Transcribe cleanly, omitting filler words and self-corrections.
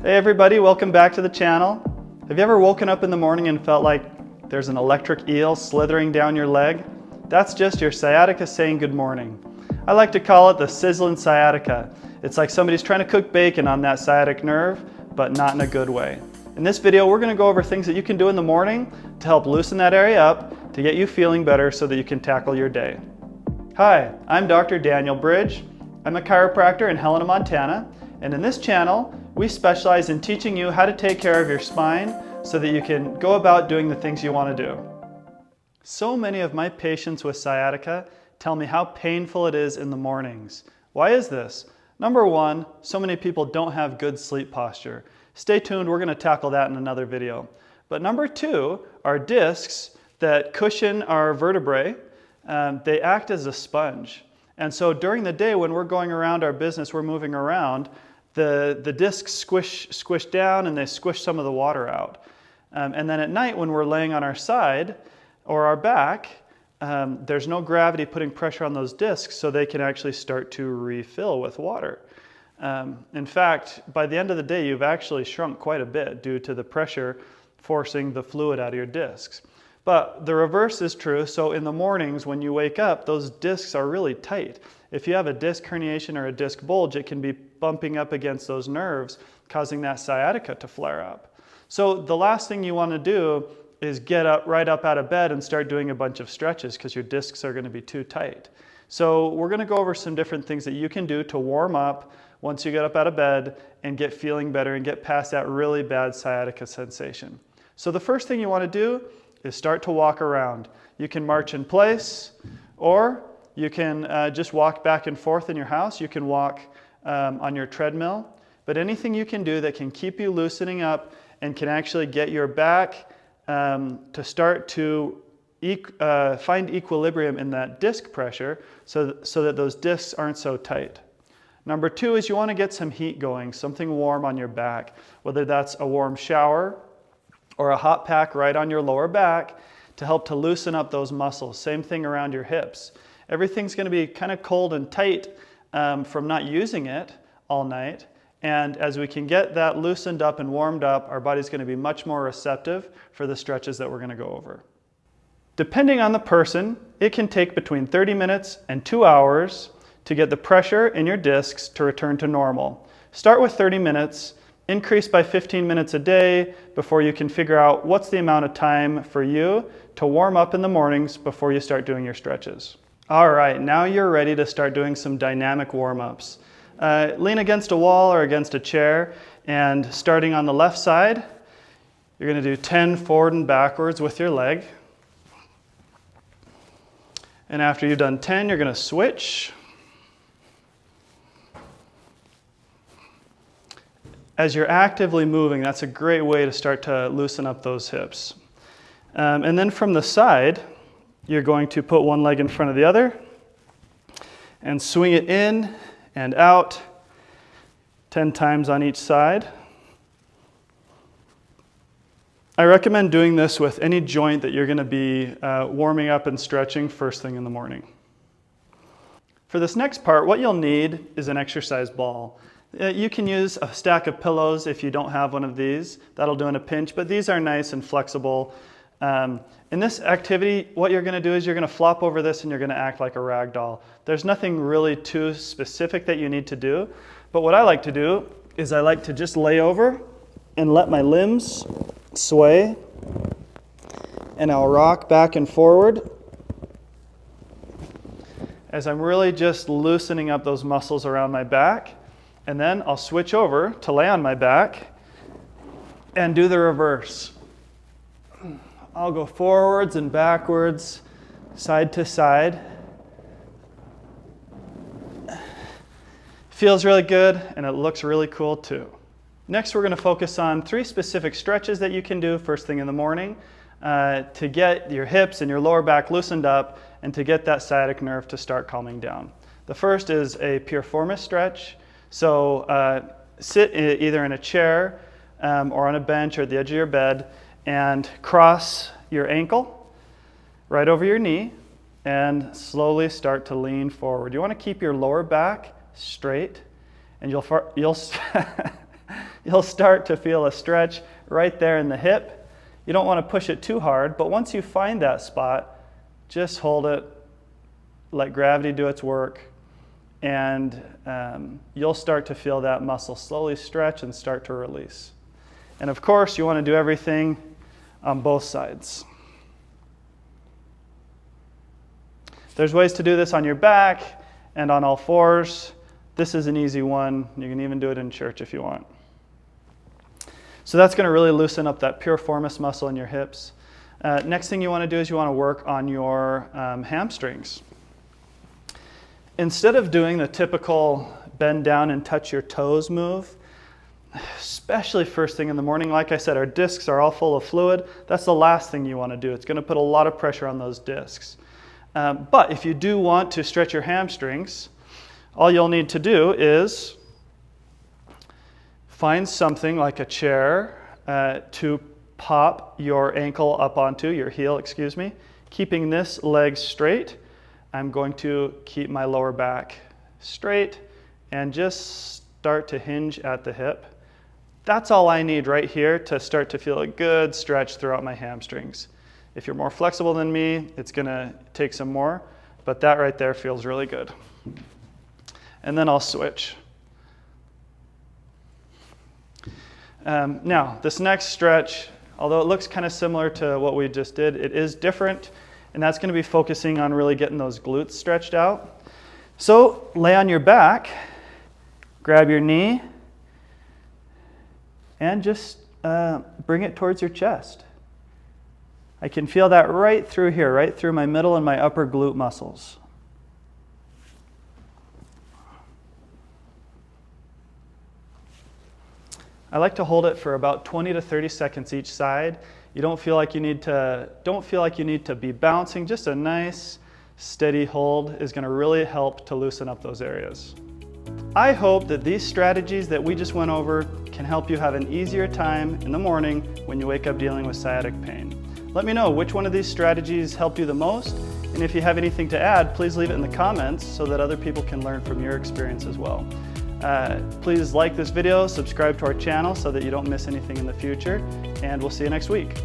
Hey everybody, welcome back to the channel. Have you ever woken up in the morning and felt like there's an electric eel slithering down your leg? That's just your sciatica saying good morning. I like to call it the sizzling sciatica. It's like somebody's trying to cook bacon on that sciatic nerve, but not in a good way. In this video, we're going to go over things that you can do in the morning to help loosen that area up, to get you feeling better so that you can tackle your day. Hi, I'm Dr. Daniel Bridge. I'm a chiropractor in Helena, Montana, and in this channel, we specialize in teaching you how to take care of your spine so that you can go about doing the things you want to do. So many of my patients with sciatica tell me how painful it is in the mornings. Why is this? Number one, so many people don't have good sleep posture. Stay tuned, we're going to tackle that in another video. But number two, our discs that cushion our vertebrae, they act as a sponge. And so during the day when we're going around our business, we're moving around, the discs squish down and they squish some of the water out. And then at night when we're laying on our side or our back, there's no gravity putting pressure on those discs, so they can actually start to refill with water. In fact, by the end of the day, you've actually shrunk quite a bit due to the pressure forcing the fluid out of your discs. But the reverse is true, so in the mornings when you wake up, those discs are really tight. If you have a disc herniation or a disc bulge, it can be bumping up against those nerves, causing that sciatica to flare up. So the last thing you want to do is get up right up out of bed and start doing a bunch of stretches because your discs are going to be too tight. So we're going to go over some different things that you can do to warm up once you get up out of bed and get feeling better and get past that really bad sciatica sensation. So the first thing you want to do is start to walk around. You can march in place, or you can just walk back and forth in your house. You can walk on your treadmill, but anything you can do that can keep you loosening up and can actually get your back to start to find equilibrium in that disc pressure so that those discs aren't so tight. Number two is you want to get some heat going, something warm on your back, whether that's a warm shower or a hot pack right on your lower back to help to loosen up those muscles. Same thing around your hips. Everything's going to be kind of cold and tight from not using it all night. And as we can get that loosened up and warmed up, our body's going to be much more receptive for the stretches that we're going to go over. Depending on the person, it can take between 30 minutes and 2 hours to get the pressure in your discs to return to normal. Start with 30 minutes, increase by 15 minutes a day before you can figure out what's the amount of time for you to warm up in the mornings before you start doing your stretches. All right, now you're ready to start doing some dynamic warm-ups. Lean against a wall or against a chair, and starting on the left side, you're going to do 10 forward and backwards with your leg. And after you've done 10, you're going to switch. As you're actively moving, that's a great way to start to loosen up those hips. And then from the side, you're going to put one leg in front of the other and swing it in and out 10 times on each side. I recommend doing this with any joint that you're going to be warming up and stretching first thing in the morning. For this next part, what you'll need is an exercise ball. You can use a stack of pillows if you don't have one of these. That'll do in a pinch, but these are nice and flexible. In this activity, what you're going to do is you're going to flop over this and you're going to act like a rag doll. There's nothing really too specific that you need to do, but what I like to do is I like to just lay over and let my limbs sway, and I'll rock back and forward as I'm really just loosening up those muscles around my back. And then I'll switch over to lay on my back and do the reverse. I'll go forwards and backwards, side to side. Feels really good and it looks really cool too. Next, we're going to focus on 3 specific stretches that you can do first thing in the morning to get your hips and your lower back loosened up and to get that sciatic nerve to start calming down. The first is a piriformis stretch. So sit either in a chair or on a bench or at the edge of your bed and cross your ankle right over your knee and slowly start to lean forward. You want to keep your lower back straight, and you'll you'll start to feel a stretch right there in the hip. You don't want to push it too hard, but once you find that spot, just hold it, let gravity do its work, and you'll start to feel that muscle slowly stretch and start to release. And of course, you want to do everything on both sides. There's ways to do this on your back and on all fours. This is an easy one. You can even do it in church if you want. So that's going to really loosen up that piriformis muscle in your hips. Next thing you want to do is you want to work on your hamstrings. Instead of doing the typical bend down and touch your toes move, especially first thing in the morning, like I said, our discs are all full of fluid. That's the last thing you want to do. It's going to put a lot of pressure on those discs. But if you do want to stretch your hamstrings, all you'll need to do is find something like a chair to pop your ankle up onto, your heel, excuse me, keeping this leg straight. I'm going to keep my lower back straight and just start to hinge at the hip. That's all I need right here to start to feel a good stretch throughout my hamstrings. If you're more flexible than me, it's going to take some more, but that right there feels really good. And then I'll switch. Now, this next stretch, although it looks kind of similar to what we just did, it is different, and that's going to be focusing on really getting those glutes stretched out. So lay on your back, grab your knee, and just bring it towards your chest. I can feel that right through here, right through my middle and my upper glute muscles. I like to hold it for about 20 to 30 seconds each side. You don't feel like you need to be bouncing. Just a nice, steady hold is going to really help to loosen up those areas. I hope that these strategies that we just went over can help you have an easier time in the morning when you wake up dealing with sciatic pain. Let me know which one of these strategies helped you the most, and if you have anything to add, please leave it in the comments so that other people can learn from your experience as well. Please like this video, subscribe to our channel so that you don't miss anything in the future, and we'll see you next week.